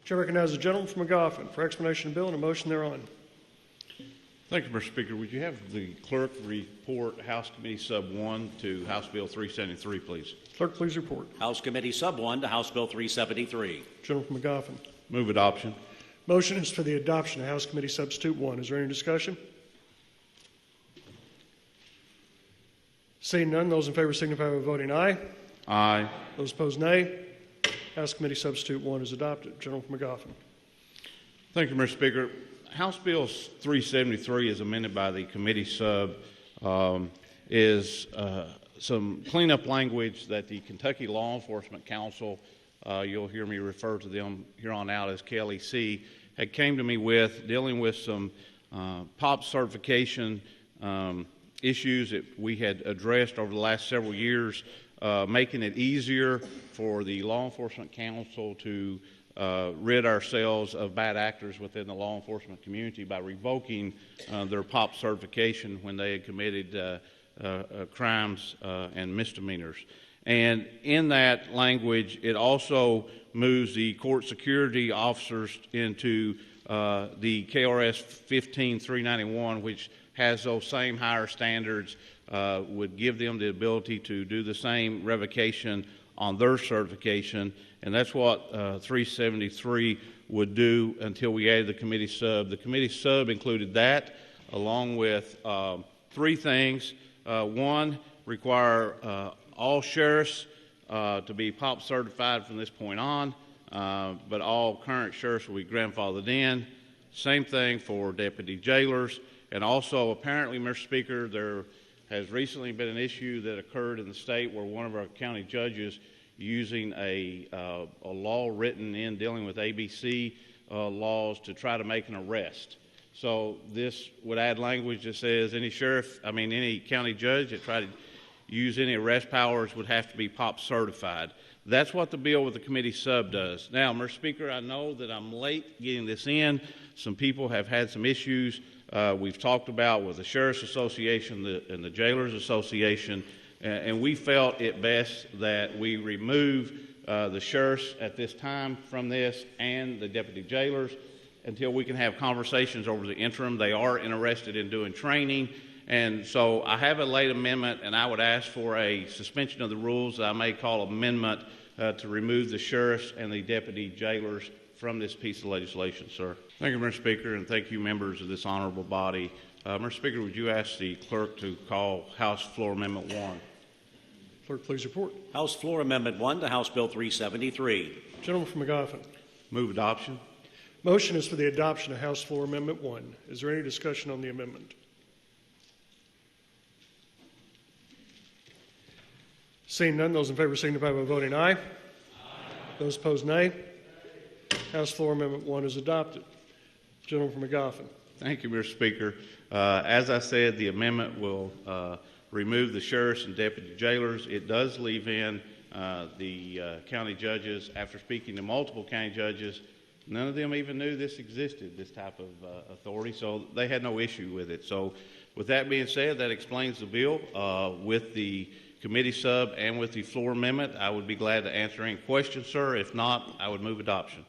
Chair recognizes the gentleman from McGoffin for explanation of the bill and a motion thereon. Thank you, Mr. Speaker. Would you have the clerk report House Committee Sub 1 to House Bill 373, please? Clerk, please report. House Committee Sub 1 to House Bill 373. Gentleman from McGoffin. Move adoption. Motion is for the adoption of House Committee Substitute 1. Is there any discussion? Seeing none, those in favor signify by voting aye. Aye. Those opposed, nay. House Committee Substitute 1 is adopted. Gentleman from McGoffin. Thank you, Mr. Speaker. House Bill 373, as amended by the committee sub, is some cleanup language that the Kentucky Law Enforcement Council, you'll hear me refer to them here on out as KLEC, had came to me with, dealing with some POP certification issues that we had addressed over the last several years, making it easier for the Law Enforcement Council to rid ourselves of bad actors within the law enforcement community by revoking their POP certification when they had committed crimes and misdemeanors. And in that language, it also moves the court security officers into the KRS 15391, which has those same higher standards, would give them the ability to do the same revocation on their certification, and that's what 373 would do until we added the committee sub. The committee sub included that along with three things. One, require all sheriffs to be POP certified from this point on, but all current sheriffs will be grandfathered in. Same thing for deputy jailers, and also apparently, Mr. Speaker, there has recently been an issue that occurred in the state where one of our county judges using a law written in dealing with ABC laws to try to make an arrest. So this would add language that says any any county judge that tried to use any arrest powers would have to be POP certified. That's what the bill with the committee sub does. Now, Mr. Speaker, I know that I'm late getting this in. Some people have had some issues we've talked about with the Sheriff's Association and the Jailers Association, and we felt it best that we remove the sheriffs at this time from this and the deputy jailers until we can have conversations over the interim. They are interested in doing training, and so I have a late amendment, and I would ask for a suspension of the rules that I may call amendment to remove the sheriffs and the deputy jailers from this piece of legislation, sir. Thank you, Mr. Speaker, and thank you, members of this honorable body. Mr. Speaker, would you ask the clerk to call House Floor Amendment 1? Clerk, please report. House Floor Amendment 1 to House Bill 373. Gentleman from McGoffin. Move adoption. Motion is for the adoption of House Floor Amendment 1. Is there any discussion on the amendment? Seeing none, those in favor signify by voting aye. Aye. Those opposed, nay. House Floor Amendment 1 is adopted. Gentleman from McGoffin. Thank you, Mr. Speaker. As I said, the amendment will remove the sheriffs and deputy jailers. It does leave in the county judges. After speaking to multiple county judges, none of them even knew this existed, this type of authority, so they had no issue with it. So with that being said, that explains the bill. With the committee sub and with the floor amendment, I would be glad to answer any questions, sir. If not, I would move adoption.